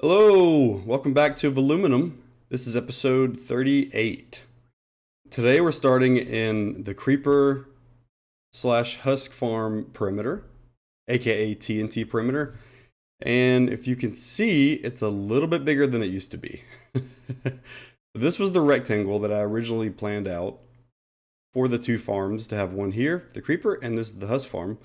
Hello, welcome back to Voluminum. This is episode 38. Today we're starting in the Creeper slash Husk farm perimeter, aka TNT perimeter. And if you can see, it's a little bit bigger than it used to be. This was the rectangle that I originally planned out for the two farms, to have one here, the Creeper, and this is the Husk farm.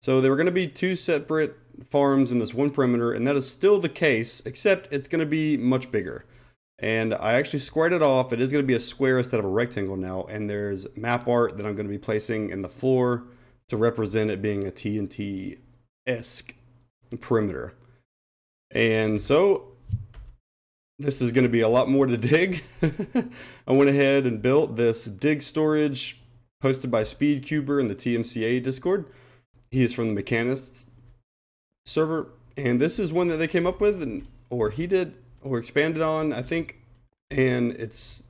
So there were going to be two separate farms in this one perimeter, and that is still the case, except it's going to be much bigger. And I actually squared it off. It is going to be a square instead of a rectangle now, and there's map art that I'm going to be placing in the floor to represent it being a TNT-esque perimeter. And so this is going to be a lot more to dig. I went ahead and built this dig storage posted by Speedcuber in the TMCA Discord. He is from the Mechanists server, and this is one that they came up with, or expanded on, I think, and it's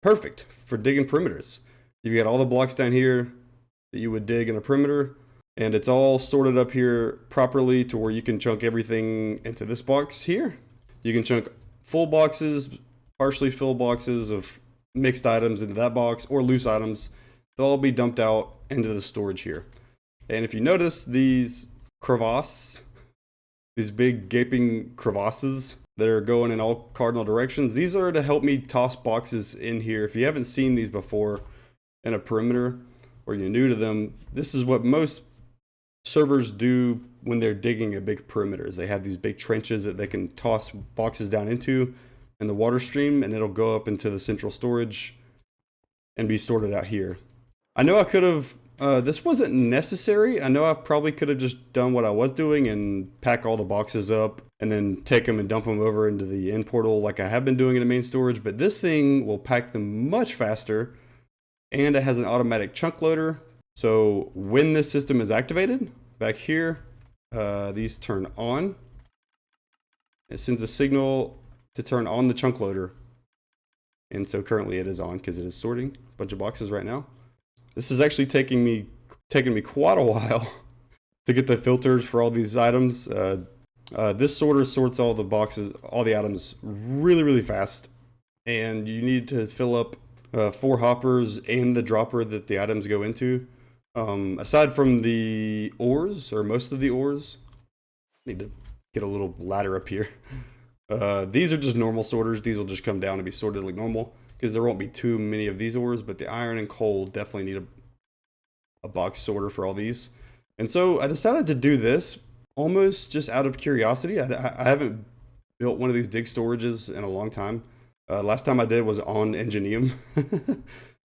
perfect for digging perimeters. You've got all the blocks down here that you would dig in a perimeter, and it's all sorted up here properly to where you can chunk everything into this box here. You can chunk full boxes, partially filled boxes of mixed items into that box, or loose items. They'll all be dumped out into the storage here. And if you notice these crevasses, these big gaping crevasses that are going in all cardinal directions, these are to help me toss boxes in here. If you haven't seen these before in a perimeter, or you're new to them, this is what most servers do when they're digging a big perimeter. They have these big trenches that they can toss boxes down into in the water stream, and it'll go up into the central storage and be sorted out here. I know I could have this wasn't necessary. I know I probably could have just done what I was doing and pack all the boxes up and then take them and dump them over into the end portal like I have been doing in the main storage, but this thing will pack them much faster, and it has an automatic chunk loader. So when this system is activated, back here, these turn on. It sends a signal to turn on the chunk loader, and so currently it is on because it is sorting a bunch of boxes right now. This is actually taking me quite a while to get the filters for all these items. This sorter sorts all the boxes, all the items really fast, and you need to fill up 4 hoppers and the dropper that the items go into. Aside from the ores, or most of the ores, I need to get a little ladder up here. These are just normal sorters. These will just come down and be sorted like normal, because there won't be too many of these ores, but the iron and coal definitely need a box sorter for all these. And so I decided to do this almost just out of curiosity. I haven't built one of these dig storages in a long time. Last time I did was on Enginium,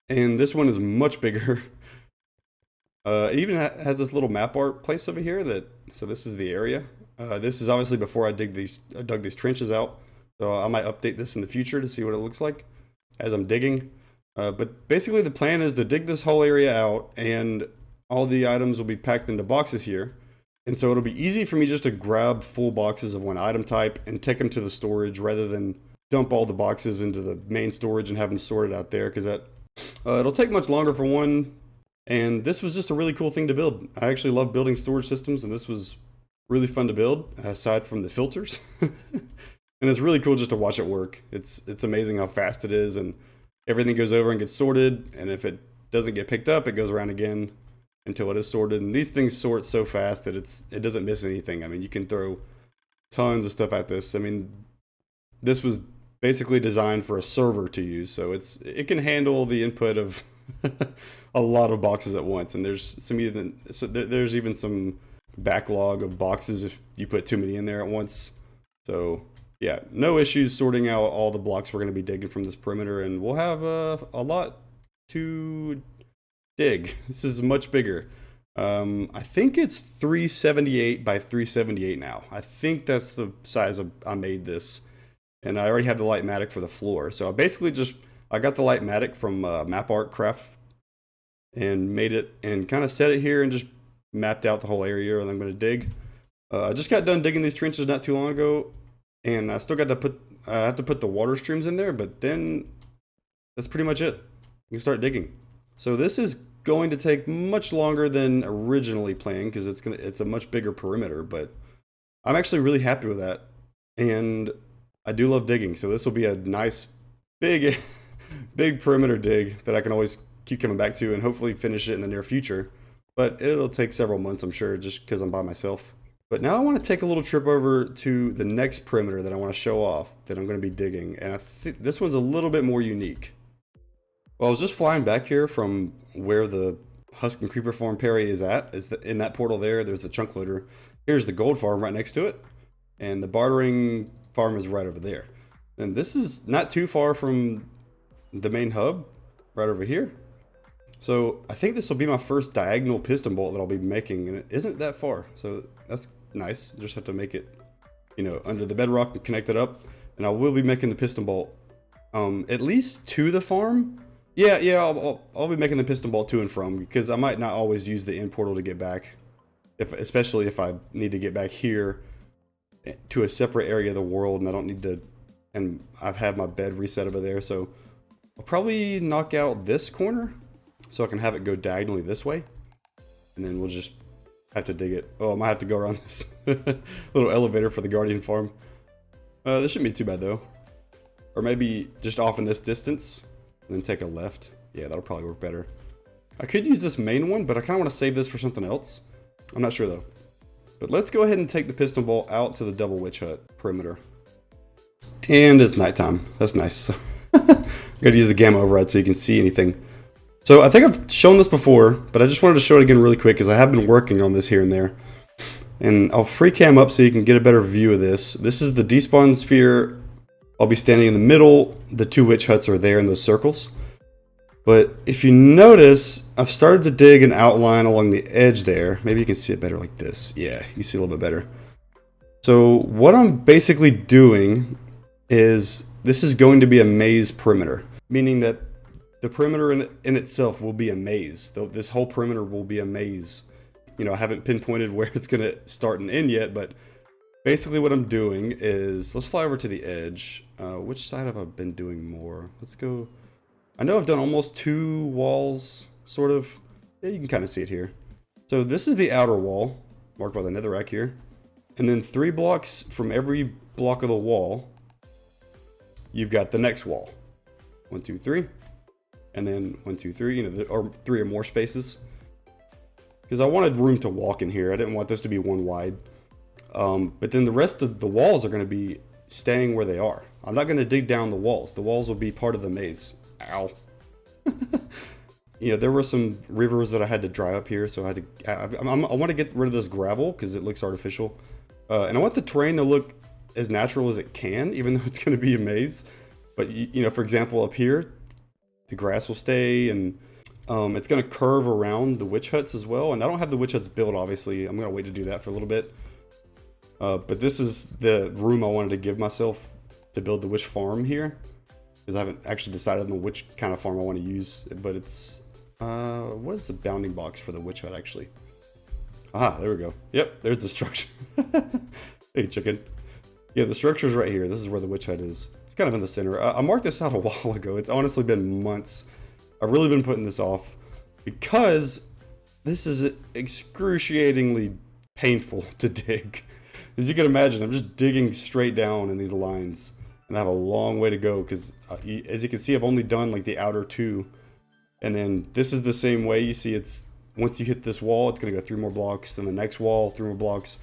and this one is much bigger. It even has this little map art place over here so this is the area. This is obviously before I dug these trenches out, so I might update this in the future to see what it looks like as I'm digging. But basically the plan is to dig this whole area out, and all the items will be packed into boxes here. And so it'll be easy for me just to grab full boxes of one item type and take them to the storage, rather than dump all the boxes into the main storage and have them sorted out there, because that it'll take much longer for one. And this was just a really cool thing to build. I actually love building storage systems, and this was really fun to build, aside from the filters. And it's really cool just to watch it work. It's amazing how fast it is, and everything goes over and gets sorted, and if it doesn't get picked up, it goes around again until it is sorted. And these things sort so fast that it doesn't miss anything. I mean, you can throw tons of stuff at this. I mean, this was basically designed for a server to use, so it can handle the input of a lot of boxes at once. And there's even some backlog of boxes if you put too many in there at once. So yeah, no issues sorting out all the blocks we're going to be digging from this perimeter, and we'll have a lot to dig. This is much bigger. I think it's 378 by 378 now. I think that's the size I made this, and I already have the Lightmatic for the floor. So I got the Lightmatic from Map Art Craft and made it and kind of set it here and just mapped out the whole area that I'm going to dig. I just got done digging these trenches not too long ago, and I still got to have to put the water streams in there, but then that's pretty much it. You can start digging. So this is going to take much longer than originally planned, because it's a much bigger perimeter, but I'm actually really happy with that. And I do love digging, so this will be a nice big big perimeter dig that I can always keep coming back to and hopefully finish it in the near future. But it'll take several months, I'm sure, just because I'm by myself. But now I want to take a little trip over to the next perimeter that I want to show off that I'm going to be digging. And I think this one's a little bit more unique. Well, I was just flying back here from where the Husk and Creeper farm Perry is at. In that portal there, there's the chunk loader. Here's the gold farm right next to it. And the bartering farm is right over there. And this is not too far from the main hub, right over here. So I think this will be my first diagonal piston bolt that I'll be making, and it isn't that far. So that's nice. Just have to make it, you know, under the bedrock and connect it up. And I will be making the piston bolt at least to the farm. Yeah, I'll be making the piston bolt to and from, because I might not always use the end portal to get back, especially if I need to get back here to a separate area of the world and I don't need to, and I've had my bed reset over there. So I'll probably knock out this corner so I can have it go diagonally this way, and then we'll just have to dig it. Oh, I might have to go around this little elevator for the Guardian farm. This shouldn't be too bad though. Or maybe just off in this distance and then take a left. Yeah, that'll probably work better. I could use this main one, but I kind of want to save this for something else. I'm not sure though. But let's go ahead and take the piston bolt out to the double witch hut perimeter. And it's nighttime. That's nice. Gotta use the gamma override so you can see anything. So I think I've shown this before, but I just wanted to show it again really quick because I have been working on this here and there. And I'll free cam up so you can get a better view of this. This is the despawn sphere. I'll be standing in the middle. The two witch huts are there in those circles. But if you notice, I've started to dig an outline along the edge there. Maybe you can see it better like this. Yeah, you see a little bit better. So what I'm basically doing is, this is going to be a maze perimeter, meaning that the perimeter in itself will be a maze. This whole perimeter will be a maze. You know, I haven't pinpointed where it's going to start and end yet, but basically what I'm doing is, let's fly over to the edge. Which side have I been doing more? Let's go. I know I've done almost 2 walls, sort of. Yeah, you can kind of see it here. So this is the outer wall, marked by the netherrack here. And then 3 blocks from every block of the wall, you've got the next wall. 1, 2, 3. And then 1, 2, 3, you know, or 3 or more spaces. Because I wanted room to walk in here. I didn't want this to be one wide. But then the rest of the walls are going to be staying where they are. I'm not going to dig down the walls. The walls will be part of the maze. Ow. You know, there were some rivers that I had to dry up here, so I had to. I want to get rid of this gravel because it looks artificial, and I want the terrain to look as natural as it can, even though it's going to be a maze. But you know, for example, up here, the grass will stay, and it's going to curve around the witch huts as well. And I don't have the witch huts built, obviously. I'm going to wait to do that for a little bit. But this is the room I wanted to give myself to build the witch farm here, because I haven't actually decided on which kind of farm I want to use. But it's what is the bounding box for the witch hut actually? Aha, there we go. Yep, there's the structure. Hey, chicken. Yeah, the structure's right here. This is where the witch hut is. It's kind of in the center. I marked this out a while ago. It's honestly been months. I've really been putting this off because this is excruciatingly painful to dig. As you can imagine, I'm just digging straight down in these lines, and I have a long way to go because, as you can see, I've only done like the outer 2, and then this is the same way. You see, it's once you hit this wall, it's going to go 3 more blocks, then the next wall, 3 more blocks,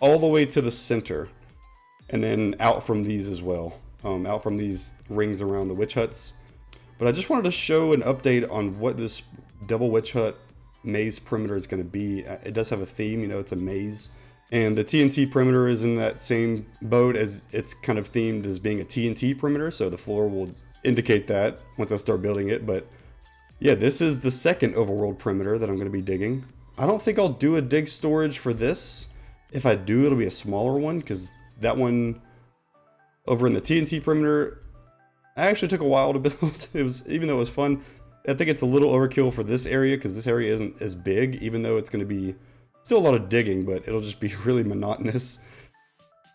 all the way to the center, and then out from these as well, out from these rings around the witch huts. But I just wanted to show an update on what this double witch hut maze perimeter is going to be. It does have a theme, you know, it's a maze. And the TNT perimeter is in that same boat, as it's kind of themed as being a TNT perimeter. So the floor will indicate that once I start building it. But yeah, this is the second overworld perimeter that I'm going to be digging. I don't think I'll do a dig storage for this. If I do, it'll be a smaller one, because that one over in the TNT perimeter, I actually took a while to build. It was, even though it was fun, I think it's a little overkill for this area, because this area isn't as big, even though it's going to be still a lot of digging, but it'll just be really monotonous.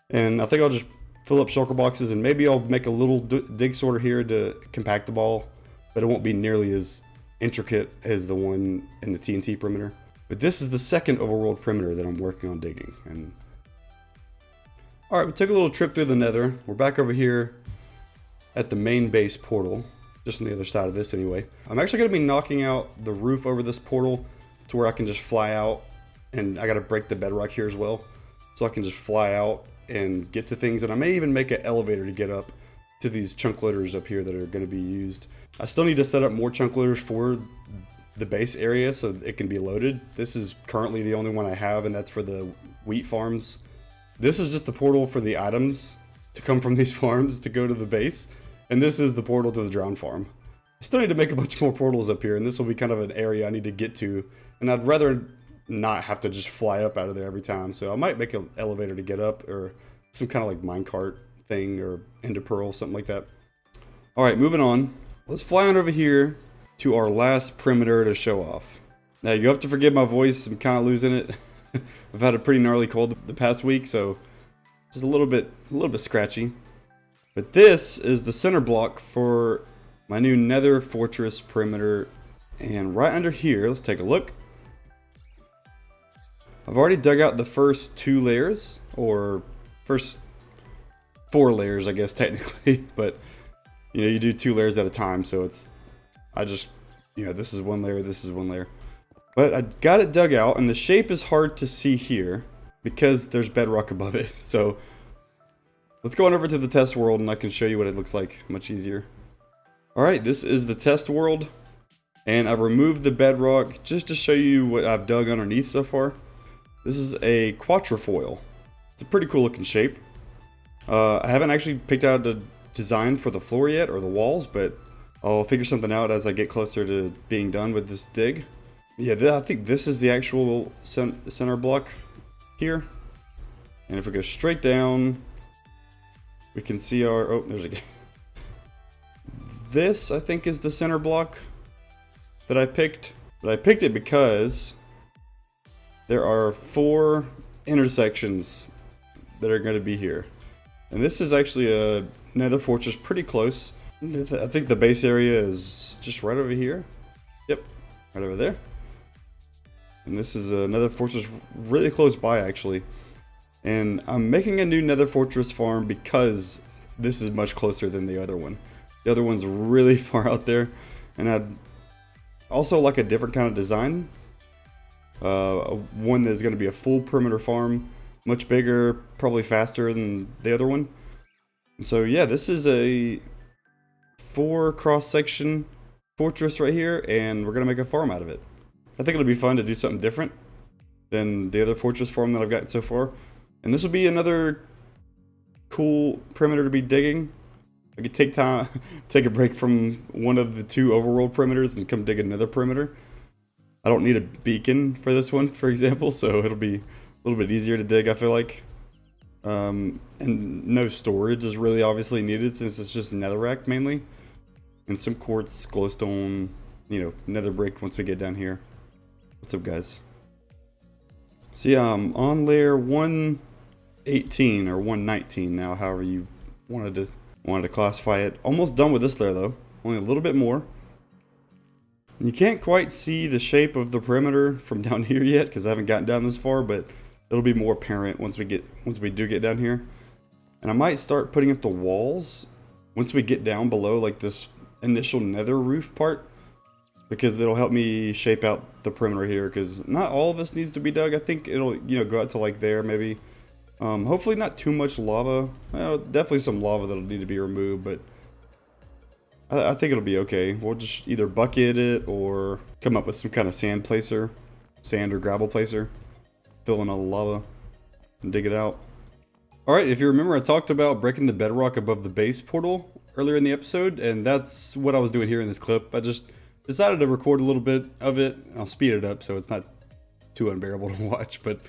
And I think I'll just fill up shulker boxes, and maybe I'll make a little dig sorter here to compact the ball, but it won't be nearly as intricate as the one in the TNT perimeter. But this is the second overworld perimeter that I'm working on digging, and Alright, we took a little trip through the nether. We're back over here at the main base portal. Just on the other side of this anyway. I'm actually going to be knocking out the roof over this portal to where I can just fly out. And I got to break the bedrock here as well. So I can just fly out and get to things. And I may even make an elevator to get up to these chunk loaders up here that are going to be used. I still need to set up more chunk loaders for the base area so it can be loaded. This is currently the only one I have, and that's for the wheat farms. This is just the portal for the items to come from these farms to go to the base. And this is the portal to the drown farm. I still need to make a bunch more portals up here, and this will be kind of an area I need to get to. And I'd rather not have to just fly up out of there every time. So I might make an elevator to get up, or some kind of like minecart thing, or ender pearl, something like that. Alright, moving on. Let's fly on over here to our last perimeter to show off. Now you have to forgive my voice, I'm kind of losing it. I've had a pretty gnarly cold the past week, so just a little bit scratchy. But this is the center block for my new nether fortress perimeter. And right under here, let's take a look. I've already dug out the first 2 layers, or first 4 layers, I guess, technically. But, you know, you do 2 layers at a time, so this is 1 layer, this is 1 layer. But I got it dug out, and the shape is hard to see here because there's bedrock above it. So let's go on over to the test world and I can show you what it looks like much easier. Alright, this is the test world, and I've removed the bedrock just to show you what I've dug underneath so far. This is a quatrefoil. It's a pretty cool looking shape. I haven't actually picked out the design for the floor yet, or the walls, but I'll figure something out as I get closer to being done with this dig. Yeah, I think this is the actual center block here. And if we go straight down, we can see our... Oh, there's a... This, I think, is the center block that I picked. But I picked it because there are 4 intersections that are going to be here. And this is actually a nether fortress pretty close. I think the base area is just right over here. Yep, right over there. And this is another fortress really close by, actually. And I'm making a new nether fortress farm because this is much closer than the other one. The other one's really far out there. And I'd also like a different kind of design. One that's going to be a full perimeter farm. Much bigger, probably faster than the other one. So yeah, this is a 4 cross-section fortress right here. And we're going to make a farm out of it. I think it'll be fun to do something different than the other fortress farm that I've got so far. And this will be another cool perimeter to be digging. I could take a break from one of the 2 overworld perimeters and come dig another perimeter. I don't need a beacon for this one, for example, so it'll be a little bit easier to dig, I feel like. And no storage is really obviously needed since it's just netherrack mainly. And some quartz, glowstone, you know, nether brick once we get down here. What's up, guys? So yeah, I'm on layer 118 or 119 now, however you wanted to classify it. Almost done with this layer though, only a little bit more. You can't quite see the shape of the perimeter from down here yet because I haven't gotten down this far, but it'll be more apparent once we do get down here. And I might start putting up the walls once we get down below, like this initial nether roof part. Because it'll help me shape out the perimeter here, because not all of this needs to be dug. I think it'll, you know, go out to like there maybe. Hopefully not too much lava. Well, definitely some lava that'll need to be removed, but I think it'll be okay. We'll just either bucket it or come up with some kind of sand placer, sand or gravel placer, fill in all the lava and dig it out. Alright, if you remember, I talked about breaking the bedrock above the base portal earlier in the episode, and that's what I was doing here in this clip. I just decided to record a little bit of it. I'll speed it up so it's not too unbearable to watch, but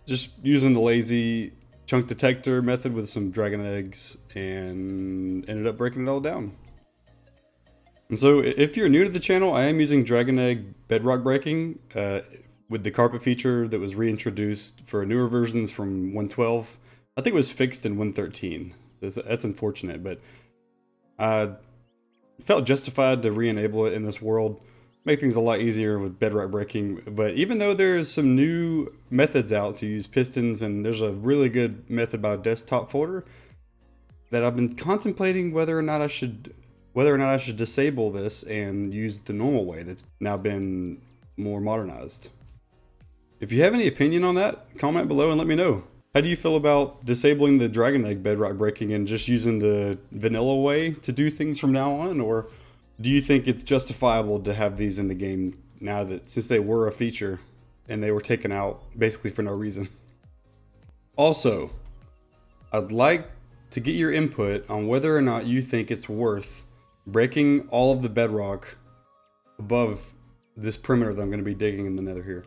just using the lazy chunk detector method with some dragon eggs and ended up breaking it all down. And so if you're new to the channel, I am using dragon egg bedrock breaking with the carpet feature that was reintroduced for newer versions from 1.12. I think it was fixed in 1.13. That's unfortunate, but I felt justified to re-enable it in this world. make things a lot easier with bedrock breaking. But even though there's some new methods out to use pistons, and there's a really good method by Desktop Folder that I've been contemplating whether or not I should disable this and use the normal way that's now been more modernized. If you have any opinion on that, comment below and let me know. How do you feel about disabling the dragon egg bedrock breaking and just using the vanilla way to do things from now on? Or do you think it's justifiable to have these in the game now that, since they were a feature and they were taken out basically for no reason? Also, I'd like to get your input on whether or not you think it's worth breaking all of the bedrock above this perimeter that I'm going to be digging in the nether here.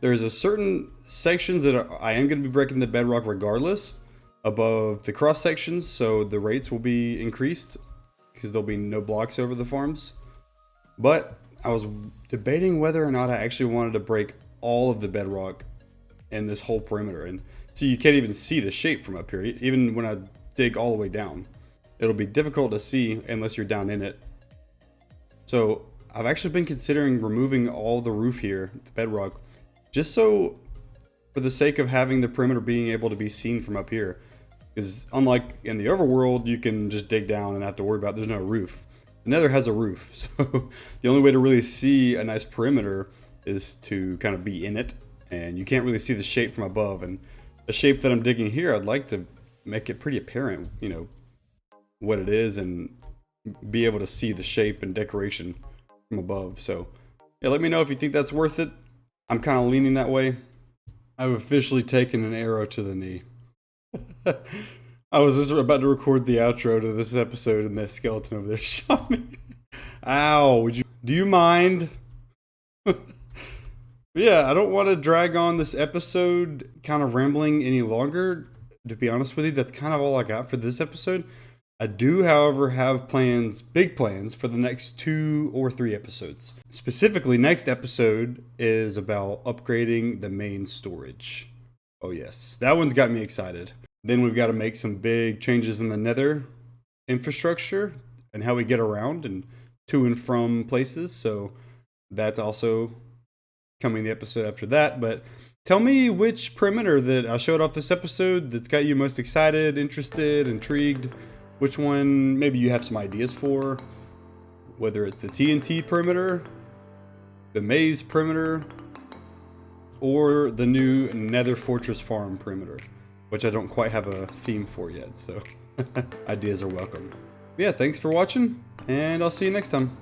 There's a certain sections that I am going to be breaking the bedrock regardless above the cross sections, so the rates will be increased because there'll be no blocks over the farms. But I was debating whether or not I actually wanted to break all of the bedrock in this whole perimeter, and so you can't even see the shape from up here. Even when I dig all the way down, it'll be difficult to see unless you're down in it. So I've actually been considering removing all the roof here, the bedrock, just so for the sake of having the perimeter being able to be seen from up here. Because unlike in the overworld, you can just dig down and not have to worry about there's no roof. The nether has a roof, so the only way to really see a nice perimeter is to kind of be in it, and you can't really see the shape from above. And the shape that I'm digging here, I'd like to make it pretty apparent, you know, what it is, and be able to see the shape and decoration from above. So yeah, let me know if you think that's worth it. I'm kind of leaning that way. I've officially taken an arrow to the knee. I was just about to record the outro to this episode and that skeleton over there shot me. Ow, do you mind? Yeah, I don't want to drag on this episode kind of rambling any longer. To be honest with you, that's kind of all I got for this episode. I do, however, have plans, big plans, for the next 2 or 3 episodes. Specifically, next episode is about upgrading the main storage. Oh yes, that one's got me excited. Then we've got to make some big changes in the nether infrastructure and how we get around and to and from places. So that's also coming the episode after that. But tell me which perimeter that I showed off this episode that's got you most excited, interested, intrigued. Which one maybe you have some ideas for, whether it's the TNT perimeter, the maze perimeter, or the new Nether Fortress Farm perimeter, which I don't quite have a theme for yet, so ideas are welcome. Yeah, thanks for watching, and I'll see you next time.